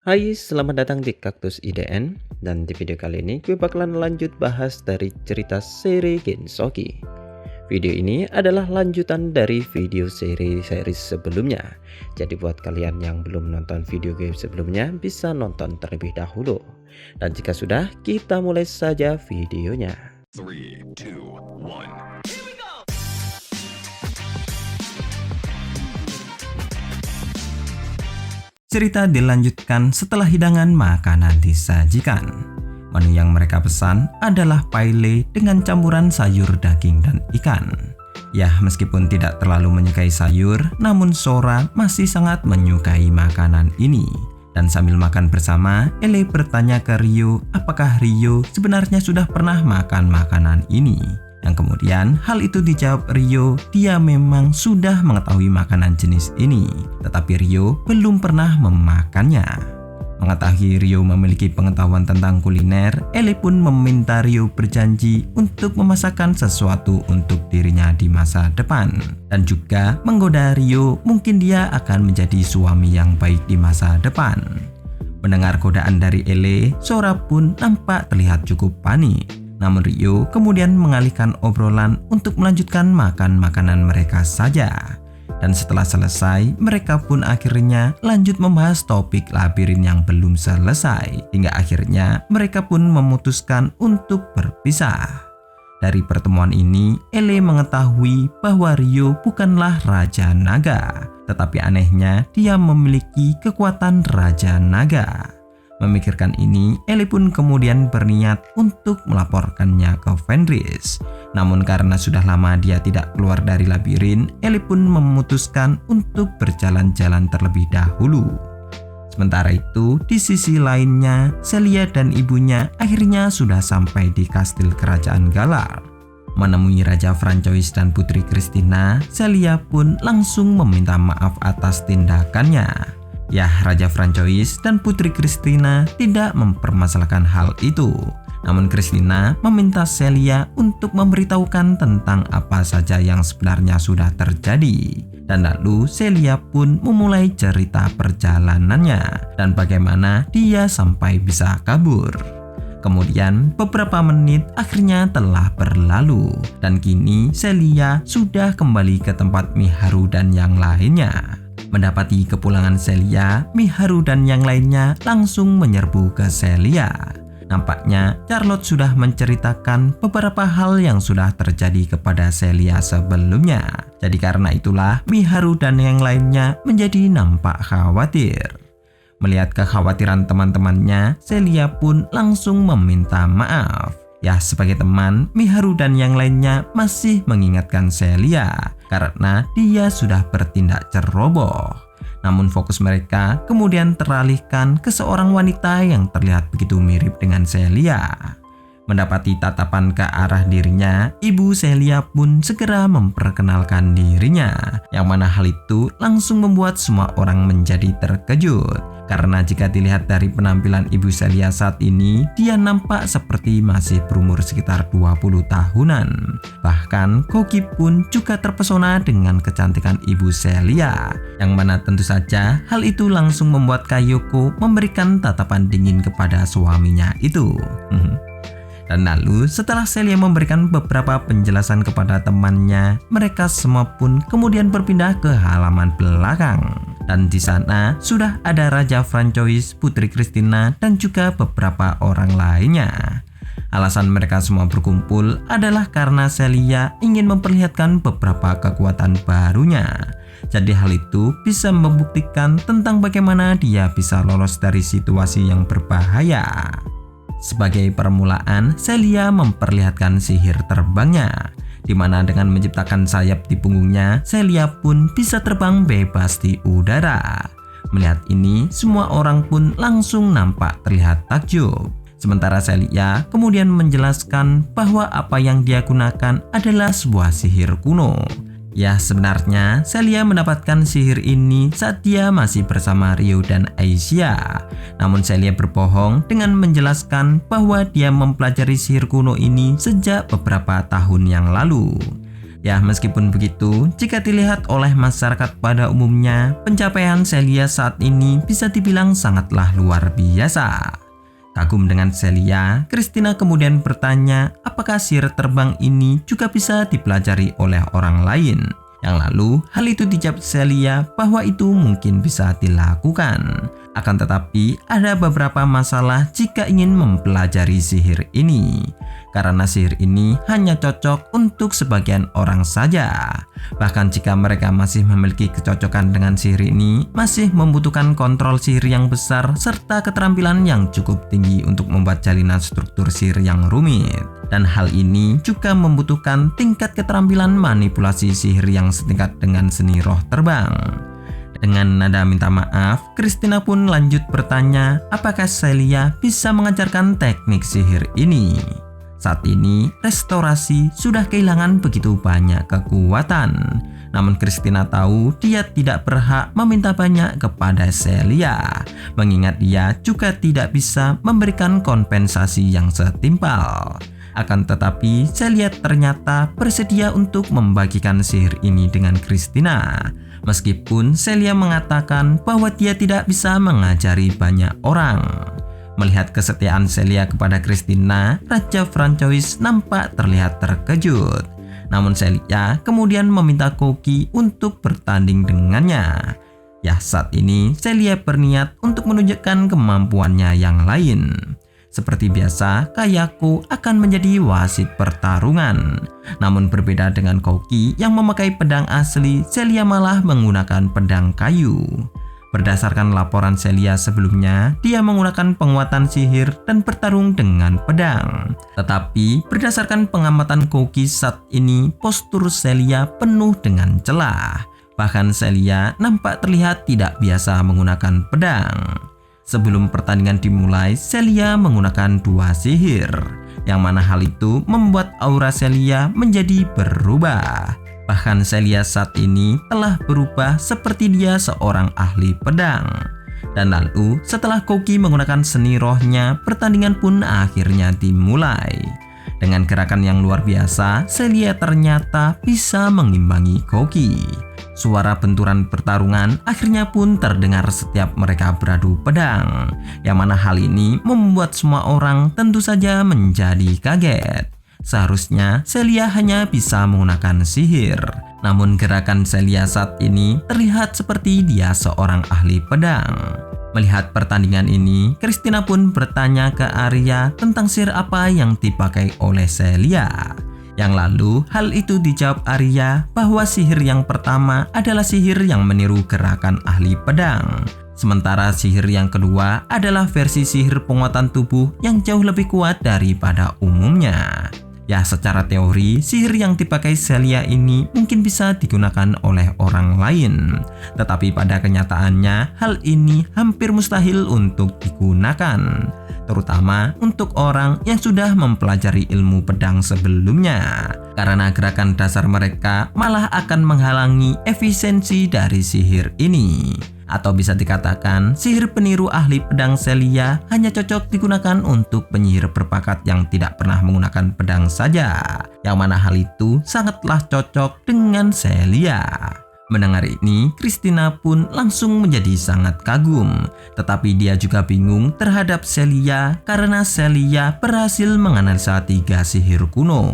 Hai, selamat datang di Kaktus IDN. Dan di video kali ini gue bakalan lanjut bahas dari cerita seri Gensoki. Video ini adalah lanjutan dari video seri sebelumnya. Jadi buat kalian yang belum nonton video gue sebelumnya bisa nonton terlebih dahulu. Dan jika sudah, kita mulai saja videonya. 3, 2, 1. Cerita dilanjutkan setelah hidangan makanan disajikan. Menu yang mereka pesan adalah paelle dengan campuran sayur, daging, dan ikan. Ya, meskipun tidak terlalu menyukai sayur, namun Sora masih sangat menyukai makanan ini. Dan sambil makan bersama, Ele bertanya ke Ryo apakah Ryo sebenarnya sudah pernah makan makanan ini. Yang kemudian hal itu dijawab Ryo, dia memang sudah mengetahui makanan jenis ini, tetapi Ryo belum pernah memakannya. Mengetahui Ryo memiliki pengetahuan tentang kuliner, Ele pun meminta Ryo berjanji untuk memasakkan sesuatu untuk dirinya di masa depan. Dan juga menggoda Ryo, mungkin dia akan menjadi suami yang baik di masa depan. Mendengar godaan dari Ele, Sora pun nampak terlihat cukup panik. Namun Ryo kemudian mengalihkan obrolan untuk melanjutkan makan makanan mereka saja. Dan setelah selesai, mereka pun akhirnya lanjut membahas topik labirin yang belum selesai. Hingga akhirnya mereka pun memutuskan untuk berpisah. Dari pertemuan ini, Ele mengetahui bahwa Ryo bukanlah Raja Naga. Tetapi anehnya dia memiliki kekuatan Raja Naga. Memikirkan ini, Ele pun kemudian berniat untuk melaporkannya ke Fenris. Namun karena sudah lama dia tidak keluar dari labirin, Ele pun memutuskan untuk berjalan-jalan terlebih dahulu. Sementara itu, di sisi lainnya, Celia dan ibunya akhirnya sudah sampai di kastil kerajaan Galar. Menemui Raja Francois dan Putri Christina, Celia pun langsung meminta maaf atas tindakannya. Ya, Raja Francois dan Putri Christina tidak mempermasalahkan hal itu. Namun Christina meminta Celia untuk memberitahukan tentang apa saja yang sebenarnya sudah terjadi. Dan lalu Celia pun memulai cerita perjalanannya dan bagaimana dia sampai bisa kabur. Kemudian beberapa menit akhirnya telah berlalu dan kini Celia sudah kembali ke tempat Miharu dan yang lainnya. Mendapati kepulangan Celia, Miharu dan yang lainnya langsung menyerbu ke Celia. Nampaknya Charlotte sudah menceritakan beberapa hal yang sudah terjadi kepada Celia sebelumnya. Jadi karena itulah Miharu dan yang lainnya menjadi nampak khawatir. Melihat kekhawatiran teman-temannya, Celia pun langsung meminta maaf. Ya, sebagai teman, Miharu dan yang lainnya masih mengingatkan Celia karena dia sudah bertindak ceroboh. Namun fokus mereka kemudian teralihkan ke seorang wanita yang terlihat begitu mirip dengan Celia. Mendapati tatapan ke arah dirinya, ibu Celia pun segera memperkenalkan dirinya, yang mana hal itu langsung membuat semua orang menjadi terkejut. Karena jika dilihat dari penampilan ibu Celia saat ini, dia nampak seperti masih berumur sekitar 20 tahunan. Bahkan Koki pun juga terpesona dengan kecantikan ibu Celia, yang mana tentu saja hal itu langsung membuat Kayoko memberikan tatapan dingin kepada suaminya itu. Dan lalu setelah Celia memberikan beberapa penjelasan kepada temannya, mereka semua pun kemudian berpindah ke halaman belakang. Dan di sana sudah ada Raja Francois, Putri Christina, dan juga beberapa orang lainnya. Alasan mereka semua berkumpul adalah karena Celia ingin memperlihatkan beberapa kekuatan barunya. Jadi hal itu bisa membuktikan tentang bagaimana dia bisa lolos dari situasi yang berbahaya. Sebagai permulaan, Celia memperlihatkan sihir terbangnya, di mana dengan menciptakan sayap di punggungnya, Celia pun bisa terbang bebas di udara. Melihat ini, semua orang pun langsung nampak terlihat takjub. Sementara Celia kemudian menjelaskan bahwa apa yang dia gunakan adalah sebuah sihir kuno. Ya, sebenarnya Celia mendapatkan sihir ini saat dia masih bersama Ryo dan Aisyah. Namun Celia berbohong dengan menjelaskan bahwa dia mempelajari sihir kuno ini sejak beberapa tahun yang lalu. Ya, meskipun begitu, jika dilihat oleh masyarakat pada umumnya, pencapaian Celia saat ini bisa dibilang sangatlah luar biasa. Kagum dengan Celia, Christina kemudian bertanya apakah sihir terbang ini juga bisa dipelajari oleh orang lain. Yang lalu, hal itu dijawab Celia bahwa itu mungkin bisa dilakukan. Akan tetapi, ada beberapa masalah jika ingin mempelajari sihir ini. Karena sihir ini hanya cocok untuk sebagian orang saja. Bahkan jika mereka masih memiliki kecocokan dengan sihir ini, masih membutuhkan kontrol sihir yang besar serta keterampilan yang cukup tinggi untuk membuat jalinan struktur sihir yang rumit. Dan hal ini juga membutuhkan tingkat keterampilan manipulasi sihir yang setingkat dengan seni roh terbang. Dengan nada minta maaf, Christina pun lanjut bertanya apakah Celia bisa mengajarkan teknik sihir ini. Saat ini, restorasi sudah kehilangan begitu banyak kekuatan. Namun Christina tahu dia tidak berhak meminta banyak kepada Celia, mengingat dia juga tidak bisa memberikan kompensasi yang setimpal. Akan tetapi, Celia ternyata bersedia untuk membagikan sihir ini dengan Christina. Meskipun Celia mengatakan bahwa dia tidak bisa mengajari banyak orang. Melihat kesetiaan Celia kepada Christina, Raja Francois nampak terlihat terkejut. Namun Celia kemudian meminta Koki untuk bertanding dengannya. Ya, saat ini Celia berniat untuk menunjukkan kemampuannya yang lain. Seperti biasa, Kayako akan menjadi wasit pertarungan. Namun berbeda dengan Koki yang memakai pedang asli, Celia malah menggunakan pedang kayu. Berdasarkan laporan Celia sebelumnya, dia menggunakan penguatan sihir dan bertarung dengan pedang. Tetapi berdasarkan pengamatan Koki saat ini, postur Celia penuh dengan celah. Bahkan Celia nampak terlihat tidak biasa menggunakan pedang. Sebelum pertandingan dimulai, Celia menggunakan 2 sihir, yang mana hal itu membuat aura Celia menjadi berubah. Bahkan Celia saat ini telah berubah seperti dia seorang ahli pedang. Dan lalu setelah Koki menggunakan seni rohnya, pertandingan pun akhirnya dimulai. Dengan gerakan yang luar biasa, Celia ternyata bisa mengimbangi Koki. Suara benturan pertarungan akhirnya pun terdengar setiap mereka beradu pedang, yang mana hal ini membuat semua orang tentu saja menjadi kaget. Seharusnya Celia hanya bisa menggunakan sihir, namun gerakan Celia saat ini terlihat seperti dia seorang ahli pedang. Melihat pertandingan ini, Christina pun bertanya ke Arya tentang sihir apa yang dipakai oleh Celia. Yang lalu, hal itu dijawab Arya bahwa sihir yang pertama adalah sihir yang meniru gerakan ahli pedang. Sementara sihir yang kedua adalah versi sihir penguatan tubuh yang jauh lebih kuat daripada umumnya. Ya, secara teori, sihir yang dipakai Celia ini mungkin bisa digunakan oleh orang lain. Tetapi pada kenyataannya, hal ini hampir mustahil untuk digunakan. Terutama untuk orang yang sudah mempelajari ilmu pedang sebelumnya. Karena gerakan dasar mereka malah akan menghalangi efisiensi dari sihir ini. Atau bisa dikatakan, sihir peniru ahli pedang Celia hanya cocok digunakan untuk penyihir berbakat yang tidak pernah menggunakan pedang saja. Yang mana hal itu sangatlah cocok dengan Celia. Mendengar ini, Christina pun langsung menjadi sangat kagum. Tetapi dia juga bingung terhadap Celia karena Celia berhasil menganalisa 3 sihir kuno.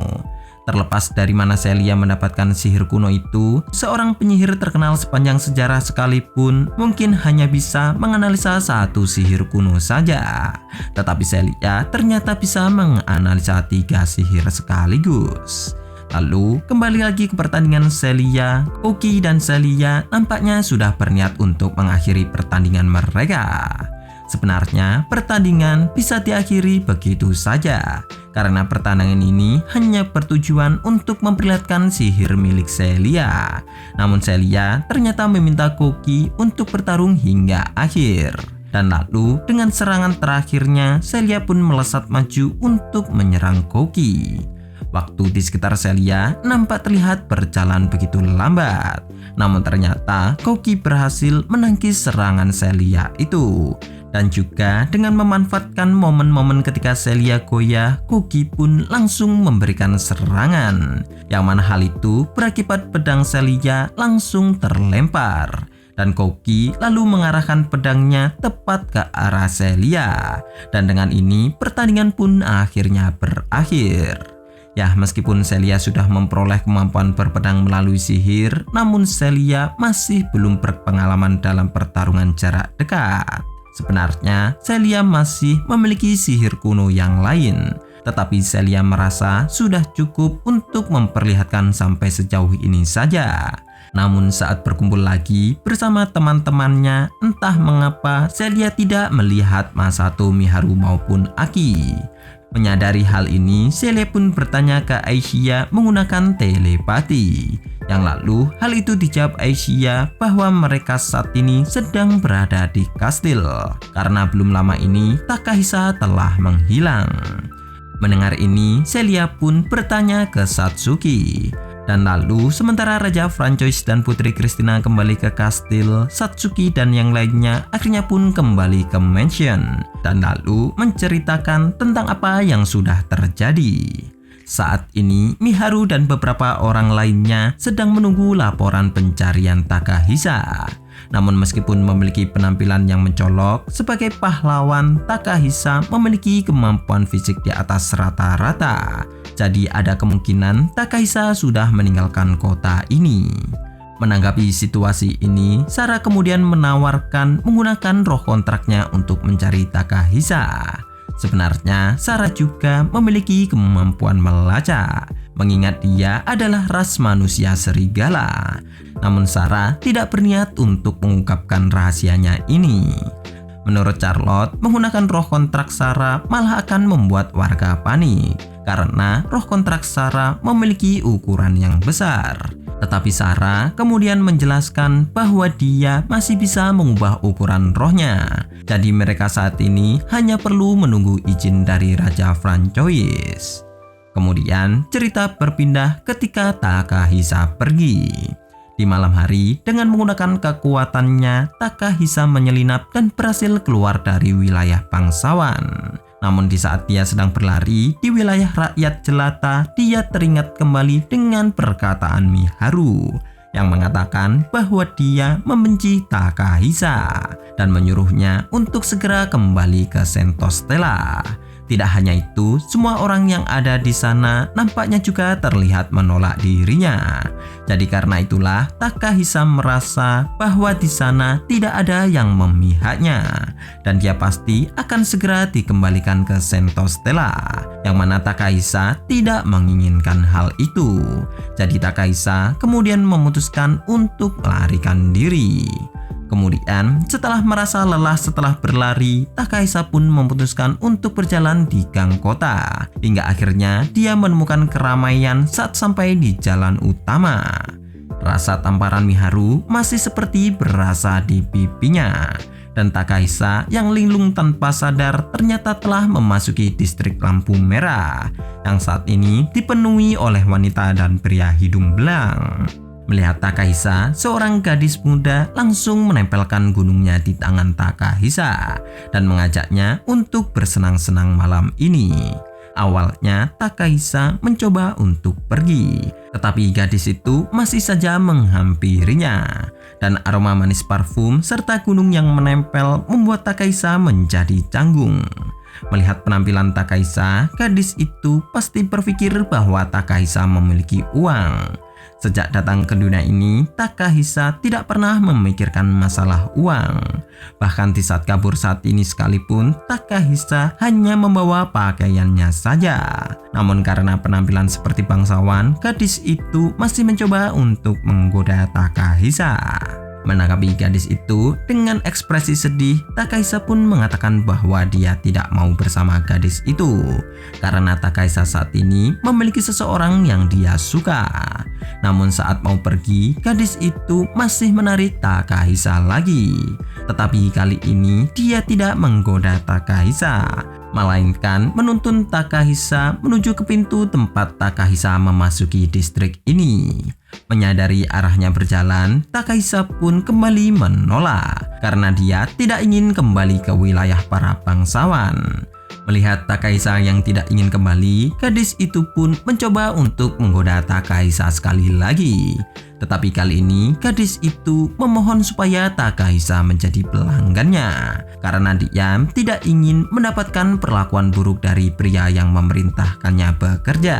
Terlepas dari mana Celia mendapatkan sihir kuno itu, seorang penyihir terkenal sepanjang sejarah sekalipun mungkin hanya bisa menganalisa 1 sihir kuno saja. Tetapi Celia ternyata bisa menganalisa 3 sihir sekaligus. Lalu kembali lagi ke pertandingan Celia, Koki dan Celia nampaknya sudah berniat untuk mengakhiri pertandingan mereka. Sebenarnya pertandingan bisa diakhiri begitu saja, karena pertandingan ini hanya bertujuan untuk memperlihatkan sihir milik Celia. Namun Celia ternyata meminta Koki untuk bertarung hingga akhir. Dan lalu dengan serangan terakhirnya, Celia pun melesat maju untuk menyerang Koki. Waktu di sekitar Celia nampak terlihat berjalan begitu lambat. Namun ternyata Koki berhasil menangkis serangan Celia itu. Dan juga dengan memanfaatkan momen-momen ketika Celia goyah, Kogi pun langsung memberikan serangan. Yang mana hal itu berakibat pedang Celia langsung terlempar. Dan Kogi lalu mengarahkan pedangnya tepat ke arah Celia. Dan dengan ini pertandingan pun akhirnya berakhir. Ya, meskipun Celia sudah memperoleh kemampuan berpedang melalui sihir, namun Celia masih belum berpengalaman dalam pertarungan jarak dekat. Sebenarnya, Celia masih memiliki sihir kuno yang lain, tetapi Celia merasa sudah cukup untuk memperlihatkan sampai sejauh ini saja. Namun saat berkumpul lagi bersama teman-temannya, entah mengapa Celia tidak melihat Masato, Miharu maupun Aki. Menyadari hal ini, Celia pun bertanya ke Aisyah menggunakan telepati. Yang lalu hal itu dijawab Aisyah bahwa mereka saat ini sedang berada di kastil karena belum lama ini Takahisa telah menghilang. Mendengar ini, Celia pun bertanya ke Satsuki. Dan lalu sementara Raja Francois dan Putri Christina kembali ke kastil, Satsuki dan yang lainnya akhirnya pun kembali ke mansion dan lalu menceritakan tentang apa yang sudah terjadi. Saat ini Miharu dan beberapa orang lainnya sedang menunggu laporan pencarian Takahisa. Namun meskipun memiliki penampilan yang mencolok sebagai pahlawan, Takahisa memiliki kemampuan fisik di atas rata-rata. Jadi ada kemungkinan Takahisa sudah meninggalkan kota ini. Menanggapi situasi ini, Sarah kemudian menawarkan menggunakan roh kontraknya untuk mencari Takahisa. Sebenarnya Sarah juga memiliki kemampuan melacak, mengingat dia adalah ras manusia serigala. Namun Sarah tidak berniat untuk mengungkapkan rahasianya ini. Menurut Charlotte, menggunakan roh kontrak Sarah malah akan membuat warga panik karena roh kontrak Sarah memiliki ukuran yang besar. Tetapi Sarah kemudian menjelaskan bahwa dia masih bisa mengubah ukuran rohnya. Jadi mereka saat ini hanya perlu menunggu izin dari Raja Francois. Kemudian cerita berpindah ketika Takahisa pergi. Di malam hari, dengan menggunakan kekuatannya, Takahisa menyelinap dan berhasil keluar dari wilayah bangsawan. Namun di saat dia sedang berlari di wilayah rakyat jelata, dia teringat kembali dengan perkataan Miharu yang mengatakan bahwa dia membenci Takahisa dan menyuruhnya untuk segera kembali ke Sentostella. Tidak hanya itu, semua orang yang ada di sana nampaknya juga terlihat menolak dirinya. Jadi karena itulah Takahisa merasa bahwa di sana tidak ada yang memihaknya dan dia pasti akan segera dikembalikan ke Sentostella, yang mana Takahisa tidak menginginkan hal itu. Jadi Takahisa kemudian memutuskan untuk melarikan diri. Kemudian setelah merasa lelah setelah berlari, Takahisa pun memutuskan untuk berjalan di gang kota. Hingga akhirnya dia menemukan keramaian saat sampai di jalan utama. Rasa tamparan Miharu masih seperti berasa di pipinya. Dan Takahisa yang linglung tanpa sadar ternyata telah memasuki distrik lampu merah yang saat ini dipenuhi oleh wanita dan pria hidung belang. Melihat Takahisa, seorang gadis muda langsung menempelkan gunungnya di tangan Takahisa dan mengajaknya untuk bersenang-senang malam ini. Awalnya Takahisa mencoba untuk pergi, tetapi gadis itu masih saja menghampirinya. Dan aroma manis parfum serta gunung yang menempel membuat Takahisa menjadi canggung. Melihat penampilan Takahisa, gadis itu pasti berpikir bahwa Takahisa memiliki uang. Sejak datang ke dunia ini, Takahisa tidak pernah memikirkan masalah uang. Bahkan di saat kabur saat ini sekalipun, Takahisa hanya membawa pakaiannya saja. Namun karena penampilan seperti bangsawan, gadis itu masih mencoba untuk menggoda Takahisa. Menanggapi gadis itu dengan ekspresi sedih, Takahisa pun mengatakan bahwa dia tidak mau bersama gadis itu karena Takahisa saat ini memiliki seseorang yang dia suka. Namun saat mau pergi, gadis itu masih menarik Takahisa lagi. Tetapi kali ini dia tidak menggoda Takahisa, melainkan menuntun Takahisa menuju ke pintu tempat Takahisa memasuki distrik ini. Menyadari arahnya berjalan, Takahisa pun kembali menolak karena dia tidak ingin kembali ke wilayah para bangsawan. Melihat Takahisa yang tidak ingin kembali, gadis itu pun mencoba untuk menggoda Takahisa sekali lagi. Tetapi kali ini gadis itu memohon supaya Takahisa menjadi pelanggannya karena dia tidak ingin mendapatkan perlakuan buruk dari pria yang memerintahkannya bekerja.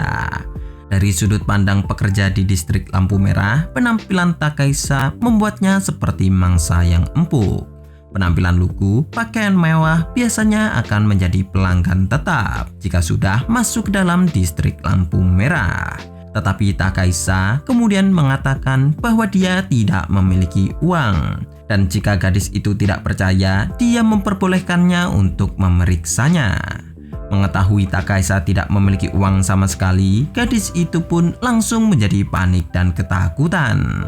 Dari sudut pandang pekerja di distrik lampu merah, penampilan Takahisa membuatnya seperti mangsa yang empuk. Penampilan lugu, pakaian mewah biasanya akan menjadi pelanggan tetap jika sudah masuk dalam distrik lampu merah. Tetapi Takahisa kemudian mengatakan bahwa dia tidak memiliki uang. Dan jika gadis itu tidak percaya, dia memperbolehkannya untuk memeriksanya. Mengetahui Takahisa tidak memiliki uang sama sekali, gadis itu pun langsung menjadi panik dan ketakutan.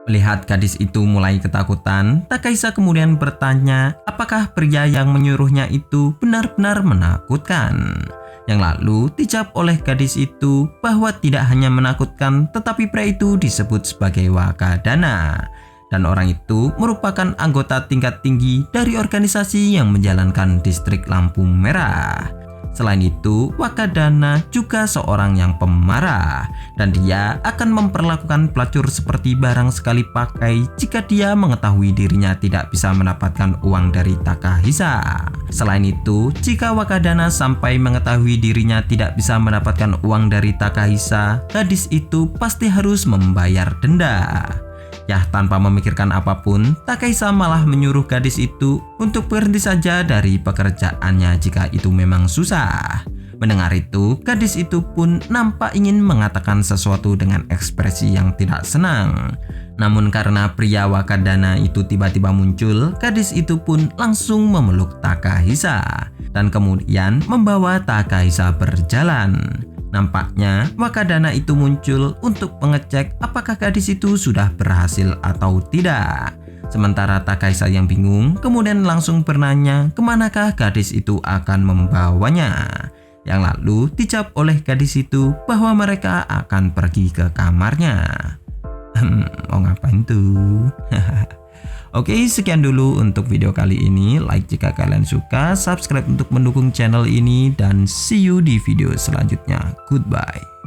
Melihat gadis itu mulai ketakutan, Takahisa kemudian bertanya apakah pria yang menyuruhnya itu benar-benar menakutkan. Yang lalu dijawab oleh gadis itu bahwa tidak hanya menakutkan, tetapi pria itu disebut sebagai Wakadana. Dan orang itu merupakan anggota tingkat tinggi dari organisasi yang menjalankan distrik lampu merah. Selain itu, Wakadana juga seorang yang pemarah dan dia akan memperlakukan pelacur seperti barang sekali pakai jika dia mengetahui dirinya tidak bisa mendapatkan uang dari Takahisa. Selain itu, jika Wakadana sampai mengetahui dirinya tidak bisa mendapatkan uang dari Takahisa, gadis itu pasti harus membayar denda. Ya, tanpa memikirkan apapun, Takahisa malah menyuruh gadis itu untuk berhenti saja dari pekerjaannya jika itu memang susah. Mendengar itu, gadis itu pun nampak ingin mengatakan sesuatu dengan ekspresi yang tidak senang. Namun karena pria Wakadana itu tiba-tiba muncul, gadis itu pun langsung memeluk Takahisa dan kemudian membawa Takahisa berjalan. Nampaknya Wakadana itu muncul untuk mengecek apakah gadis itu sudah berhasil atau tidak. Sementara Takahisa yang bingung kemudian langsung bertanya kemanakah gadis itu akan membawanya. Yang lalu dijawab oleh gadis itu bahwa mereka akan pergi ke kamarnya. Mau ngapain tuh? Oke, sekian dulu untuk video kali ini. Like jika kalian suka, subscribe untuk mendukung channel ini, dan see you di video selanjutnya. Goodbye.